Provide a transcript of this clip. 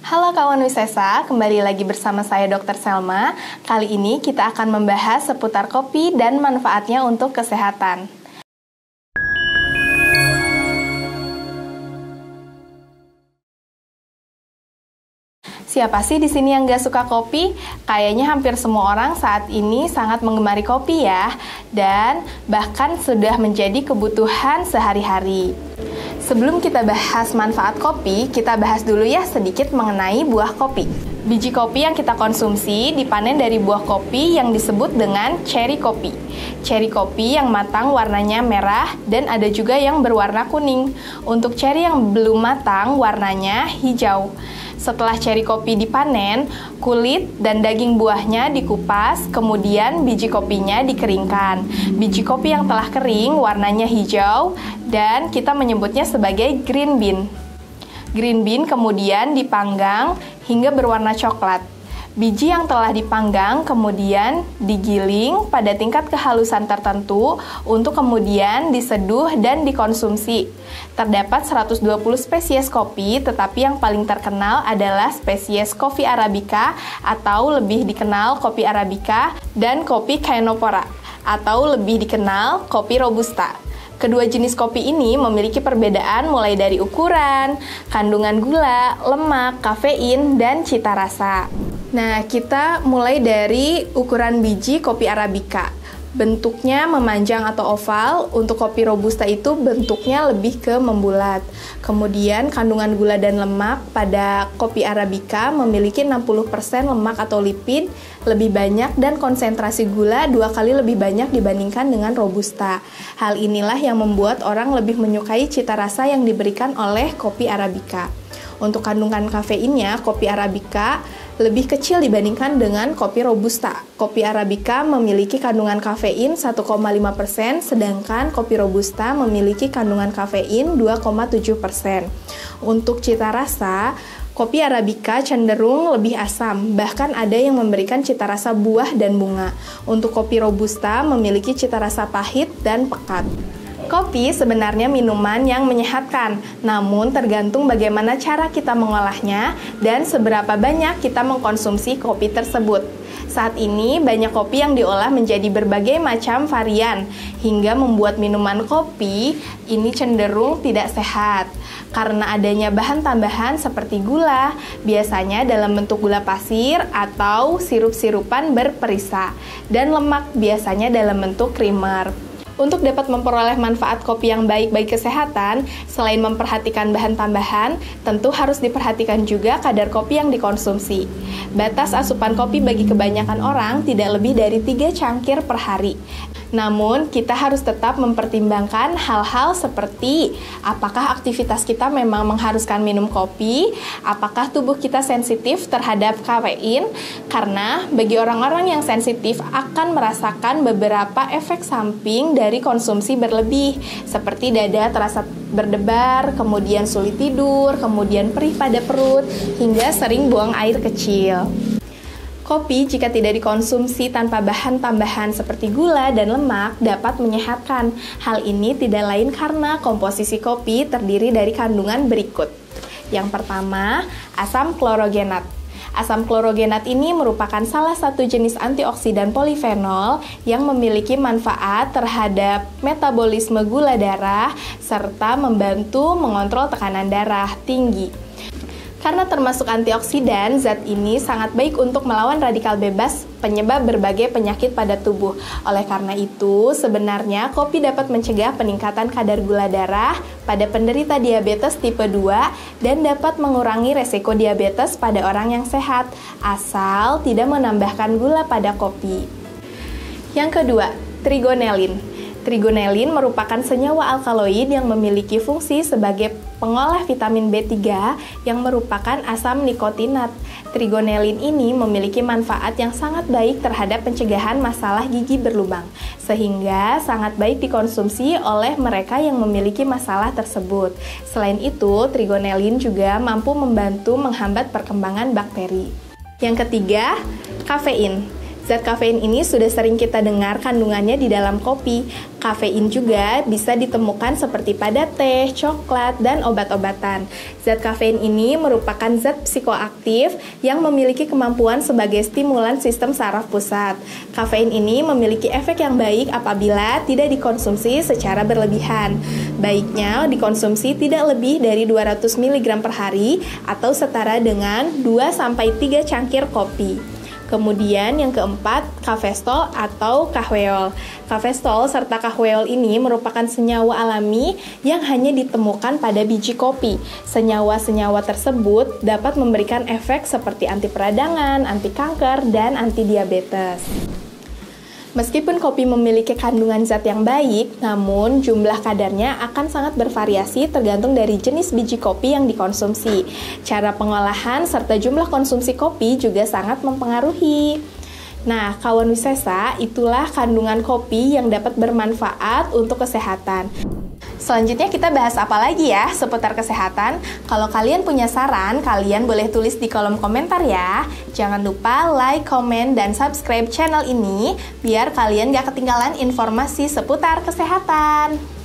Halo kawan Wisesa, kembali lagi bersama saya Dr. Selma. Kali ini kita akan membahas seputar kopi dan manfaatnya untuk kesehatan. Siapa sih di sini yang gak suka kopi? Kayaknya hampir semua orang saat ini sangat menggemari kopi ya, dan bahkan sudah menjadi kebutuhan sehari-hari. Sebelum kita bahas manfaat kopi, kita bahas dulu ya sedikit mengenai buah kopi. Biji kopi yang kita konsumsi dipanen dari buah kopi yang disebut dengan cherry kopi. Cherry kopi yang matang warnanya merah dan ada juga yang berwarna kuning. Untuk cherry yang belum matang warnanya hijau. Setelah cherry kopi dipanen, kulit dan daging buahnya dikupas, kemudian biji kopinya dikeringkan. Biji kopi yang telah kering warnanya hijau dan kita menyebutnya sebagai green bean. Green bean kemudian dipanggang hingga berwarna coklat. Biji yang telah dipanggang kemudian digiling pada tingkat kehalusan tertentu untuk kemudian diseduh dan dikonsumsi. Terdapat 120 spesies kopi, tetapi yang paling terkenal adalah spesies kopi Arabica atau lebih dikenal kopi Arabica dan kopi Canephora atau lebih dikenal kopi Robusta. Kedua jenis kopi ini memiliki perbedaan mulai dari ukuran, kandungan gula, lemak, kafein, dan cita rasa. Nah, kita mulai dari ukuran biji kopi Arabica. Bentuknya memanjang atau oval, untuk kopi Robusta itu bentuknya lebih ke membulat. Kemudian kandungan gula dan lemak pada kopi Arabica memiliki 60% lemak atau lipid lebih banyak dan konsentrasi gula 2 kali lebih banyak dibandingkan dengan Robusta. Hal inilah yang membuat orang lebih menyukai cita rasa yang diberikan oleh kopi Arabica. Untuk kandungan kafeinnya, kopi Arabica lebih kecil dibandingkan dengan kopi Robusta. Kopi Arabica memiliki kandungan kafein 1,5%, sedangkan kopi Robusta memiliki kandungan kafein 2,7%. Untuk cita rasa, kopi Arabica cenderung lebih asam, bahkan ada yang memberikan cita rasa buah dan bunga. Untuk kopi Robusta memiliki cita rasa pahit dan pekat. Kopi sebenarnya minuman yang menyehatkan, namun tergantung bagaimana cara kita mengolahnya dan seberapa banyak kita mengkonsumsi kopi tersebut. Saat ini banyak kopi yang diolah menjadi berbagai macam varian, hingga membuat minuman kopi ini cenderung tidak sehat. Karena adanya bahan tambahan seperti gula, biasanya dalam bentuk gula pasir atau sirup-sirupan berperisa, dan lemak biasanya dalam bentuk creamer. Untuk dapat memperoleh manfaat kopi yang baik bagi kesehatan, selain memperhatikan bahan tambahan, tentu harus diperhatikan juga kadar kopi yang dikonsumsi. Batas asupan kopi bagi kebanyakan orang tidak lebih dari 3 cangkir per hari. Namun, kita harus tetap mempertimbangkan hal-hal seperti apakah aktivitas kita memang mengharuskan minum kopi, apakah tubuh kita sensitif terhadap kafein, karena bagi orang-orang yang sensitif akan merasakan beberapa efek samping dari konsumsi berlebih, seperti dada terasa berdebar, kemudian sulit tidur, kemudian perih pada perut, hingga sering buang air kecil. Kopi jika tidak dikonsumsi tanpa bahan tambahan seperti gula dan lemak dapat menyehatkan. Hal ini tidak lain karena komposisi kopi terdiri dari kandungan berikut. Yang pertama, asam klorogenat. Asam klorogenat ini merupakan salah satu jenis antioksidan polifenol yang memiliki manfaat terhadap metabolisme gula darah serta membantu mengontrol tekanan darah tinggi. Karena termasuk antioksidan, zat ini sangat baik untuk melawan radikal bebas penyebab berbagai penyakit pada tubuh. Oleh karena itu, sebenarnya kopi dapat mencegah peningkatan kadar gula darah pada penderita diabetes tipe 2 dan dapat mengurangi resiko diabetes pada orang yang sehat, asal tidak menambahkan gula pada kopi. Yang kedua, trigonelin. Trigonelin merupakan senyawa alkaloid yang memiliki fungsi sebagai pengolah vitamin B3 yang merupakan asam nikotinat. Trigonelin ini memiliki manfaat yang sangat baik terhadap pencegahan masalah gigi berlubang, sehingga sangat baik dikonsumsi oleh mereka yang memiliki masalah tersebut. Selain itu, trigonelin juga mampu membantu menghambat perkembangan bakteri. Yang ketiga, kafein. Zat kafein ini sudah sering kita dengar kandungannya di dalam kopi. Kafein juga bisa ditemukan seperti pada teh, coklat, dan obat-obatan. Zat kafein ini merupakan zat psikoaktif yang memiliki kemampuan sebagai stimulan sistem saraf pusat. Kafein ini memiliki efek yang baik apabila tidak dikonsumsi secara berlebihan. Baiknya dikonsumsi tidak lebih dari 200 mg per hari atau setara dengan 2-3 cangkir kopi. Kemudian yang keempat, kafestol atau kahweol. Kafestol serta kahweol ini merupakan senyawa alami yang hanya ditemukan pada biji kopi. Senyawa-senyawa tersebut dapat memberikan efek seperti anti peradangan, anti kanker, dan anti diabetes. Meskipun kopi memiliki kandungan zat yang baik, namun jumlah kadarnya akan sangat bervariasi tergantung dari jenis biji kopi yang dikonsumsi. Cara pengolahan serta jumlah konsumsi kopi juga sangat mempengaruhi. Nah, kawan Wisesa, itulah kandungan kopi yang dapat bermanfaat untuk kesehatan. Selanjutnya kita bahas apa lagi ya seputar kesehatan? Kalau kalian punya saran, kalian boleh tulis di kolom komentar ya. Jangan lupa like, komen, dan subscribe channel ini biar kalian gak ketinggalan informasi seputar kesehatan.